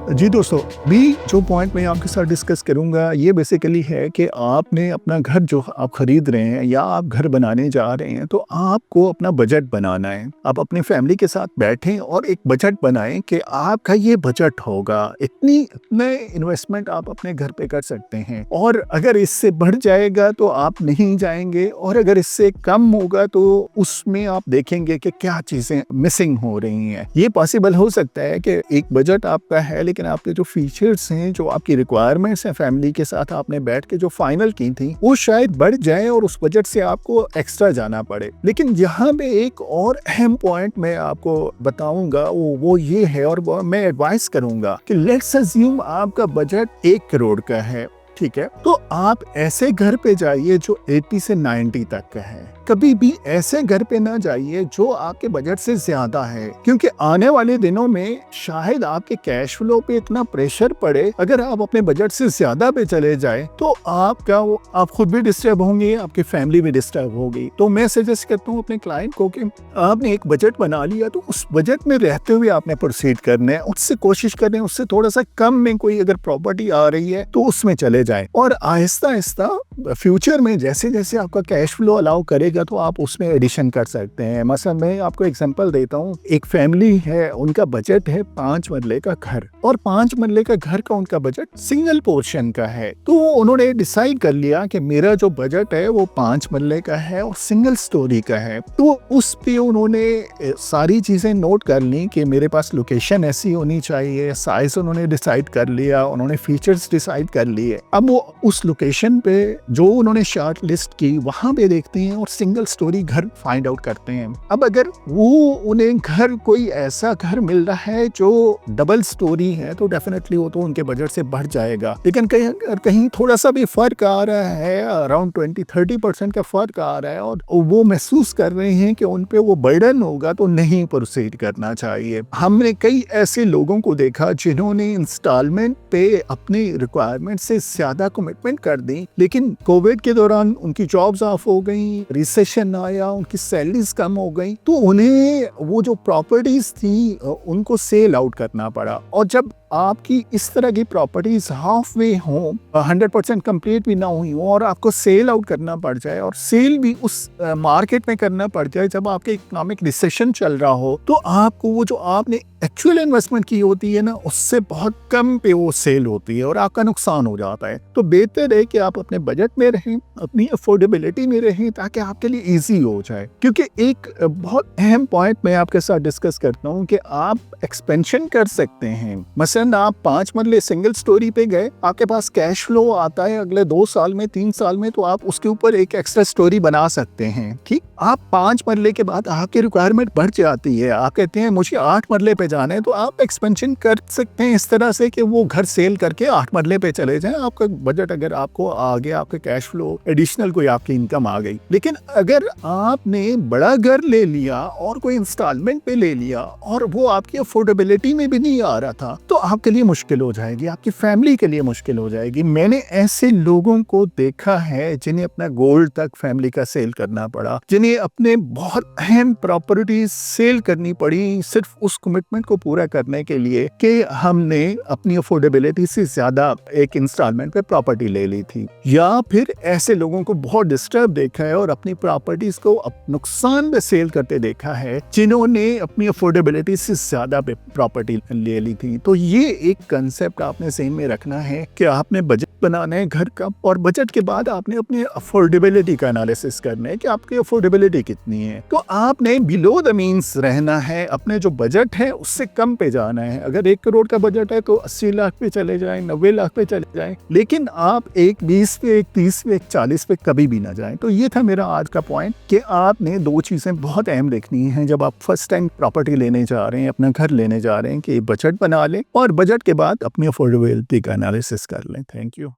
जी दोस्तों, अभी जो पॉइंट मैं आपके साथ डिस्कस करूँगा ये बेसिकली है कि आपने अपना घर जो आप खरीद रहे हैं या आप घर बनाने जा रहे हैं, तो आपको अपना बजट बनाना है। आप अपनी फैमिली के साथ बैठें और एक बजट बनाएँ कि आपका ये बजट होगा, इतने इन्वेस्टमेंट आप अपने घर पे कर सकते हैं और अगर इससे बढ़ जाएगा तो आप नहीं जाएँगे और अगर इससे कम होगा तो उसमें आप देखेंगे कि क्या चीज़ें मिसिंग हो रही हैं। ये पॉसिबल हो सकता है कि एक बजट आपका है लेकिन आपके जो फीचर्स हैं, जो आपकी रिक्वायरमेंट्स हैं फैमिली के साथ आपने बैठ के जो फाइनल की थी, वो शायद बढ़ जाए और उस बजट से आपको एक्स्ट्रा जाना पड़े। लेकिन यहाँ पे एक और अहम पॉइंट मैं आपको बताऊंगा, वो ये है और मैं एडवाइस करूंगा कि लेट्स अज्यूम आपका बजट 1 करोड़ का है, ठीक है, तो आप ऐसे घर पे जाइए जो 80 से 90 तक का है। कभी भी ऐसे घर पे ना जाइए जो आपके बजट से ज्यादा है, क्योंकि आने वाले दिनों में शायद आपके कैश फ्लो पे इतना प्रेशर पड़े, अगर आप अपने बजट से ज्यादा पे चले जाए तो आप खुद भी डिस्टर्ब होंगे, आपकी फैमिली भी डिस्टर्ब होगी। तो मैं सजेस्ट करता हूँ अपने क्लाइंट को कि आपने एक बजट बना लिया तो उस बजट में रहते हुए आपने प्रोसीड करना है, उससे कोशिश करें उससे थोड़ा सा कम में कोई अगर प्रॉपर्टी आ रही है तो उसमें चले जाएं और आहिस्ता आहिस्ता फ्यूचर में जैसे जैसे आपका कैश फ्लो अलाउ करेगा तो आप उसमें एडिशन कर सकते हैं। मसलन मैं आपको एग्जांपल देता हूँ, एक फैमिली है, उनका बजट है 5 मरले का घर और 5 मरले का घर का उनका बजट सिंगल पोर्शन का है। तो उन्होंने डिसाइड कर लिया कि मेरा जो बजट है वो 5 मरले का है और सिंगल स्टोरी का है। तो उस पे उन्होंने सारी चीजें नोट कर ली कि मेरे पास लोकेशन ऐसी होनी चाहिए, साइज उन्होंने डिसाइड कर लिया, उन्होंने फीचर्स डिसाइड कर लिए। अब वो उस लोकेशन पे जो उन्होंने शॉर्ट लिस्ट की वहां पे देखते हैं और सिंगल स्टोरी घर फाइंड आउट करते हैं। अब अगर वो उन्हें घर कोई ऐसा घर मिल रहा है जो डबल स्टोरी है तो डेफिनेटली वो तो उनके बजट से बढ़ जाएगा। लेकिन कहीं थोड़ा सा भी फर्क आ रहा है, अराउंड 20-30% का फर्क आ रहा है और वो महसूस कर रहे हैं कि उन पे वो बर्डन होगा, तो नहीं प्रोसीड करना चाहिए। हमने कई ऐसे लोगों को देखा जिन्होंने इंस्टॉलमेंट पे अपनी रिक्वायरमेंट से ज्यादा कमिटमेंट कर दी, लेकिन कोविड के दौरान उनकी जॉब्स ऑफ हो गई, रिसेशन आया, उनकी सैलरीज कम हो गई, तो उन्हें वो जो प्रॉपर्टीज थी उनको सेल आउट करना पड़ा। और जब आपकी इस तरह की प्रॉपर्टीज हाफ वे हो, 100% कंप्लीट भी ना हुई हो और आपको सेल आउट करना पड़ जाए और सेल भी उस मार्केट में करना पड़ जाए जब आपके इकोनॉमिक रिसेशन चल रहा हो, तो आपको वो जो आपने एक्चुअल इन्वेस्टमेंट की होती है ना, उससे बहुत कम पे वो सेल होती है और आपका नुकसान हो जाता है। तो बेहतर है कि आप अपने बजट में रहें, अपनी अफोर्डेबिलिटी में रहें, ताकि आपके लिए इजी हो जाए। क्योंकि एक बहुत अहम पॉइंट मैं आपके साथ डिस्कस करता हूँ कि आप एक्सपेंशन कर सकते हैं। मसलन आप 5 मरले सिंगल स्टोरी पे गए, आपके पास कैश फ्लो आता है अगले 2 साल में, 3 साल में, तो आप उसके ऊपर एक एक्स्ट्रा स्टोरी बना सकते हैं। ठीक, आप 5 मरले के बाद आपकी रिक्वायरमेंट बढ़ जाती है, आप कहते हैं मुझे 8 मरले पे जाना है, तो आप एक्सपेंशन कर सकते हैं इस तरह से कि वो घर सेल करके 8 मरले पे चले जाएं। आपका बजट अगर आपको आगे आपके कैश फ्लो एडिशनल कोई आपकी इनकम आ गई। लेकिन अगर आपने बड़ा घर ले लिया और कोई इंस्टॉलमेंट पे ले लिया और वो आपकी अफोर्डेबिलिटी में भी नहीं आ रहा था, तो आपके लिए मुश्किल हो जाएगी, आपकी फैमिली के लिए मुश्किल हो जाएगी। मैंने ऐसे लोगों को देखा है जिन्हें अपना गोल्ड तक फैमिली का सेल करना पड़ा, जिन्हें अपने बहुत अहम प्रॉपर्टीज सेल करनी पड़ी सिर्फ उस कमिटमेंट को पूरा करने के लिए कि हमने अपनी अफोर्डेबिलिटी से ज्यादा एक इंस्टॉलमेंट पे प्रॉपर्टी ले ली थी। या फिर ऐसे लोगों को बहुत डिस्टर्ब देखा है और अपनी प्रॉपर्टीज को नुकसान में सेल करते देखा है जिन्होंने अपनी अफोर्डेबिलिटी से ज्यादा प्रॉपर्टी ले ली थी। तो ये एक कंसेप्ट आपने ज़हन में रखना है कि आपने बजट बनाना है घर का, और बजट के बाद आपने अपनी अफोर्डेबिलिटी का एनालिसिस करना है कि आपकी अफोर्डेबिलिटी कितनी है। तो आपने बिलो द मीन्स रहना है, अपने जो बजट है उससे कम पे जाना है। अगर 1 करोड़ का बजट है तो 80 लाख पे चले जाएं, 90 लाख पे चले जाएं, लेकिन आप एक 20 पे, एक 30 पे, एक 40 पे कभी भी ना जाएं। तो ये था मेरा आज का पॉइंट कि आपने 2 चीज़ें बहुत अहम देखनी हैं जब आप फर्स्ट टाइम प्रॉपर्टी लेने जा रहे हैं, अपना घर लेने जा रहे हैं, कि बजट बना लें और बजट के बाद अपनी अफोर्डेबिलिटी का एनालिसिस कर लें। Thank you.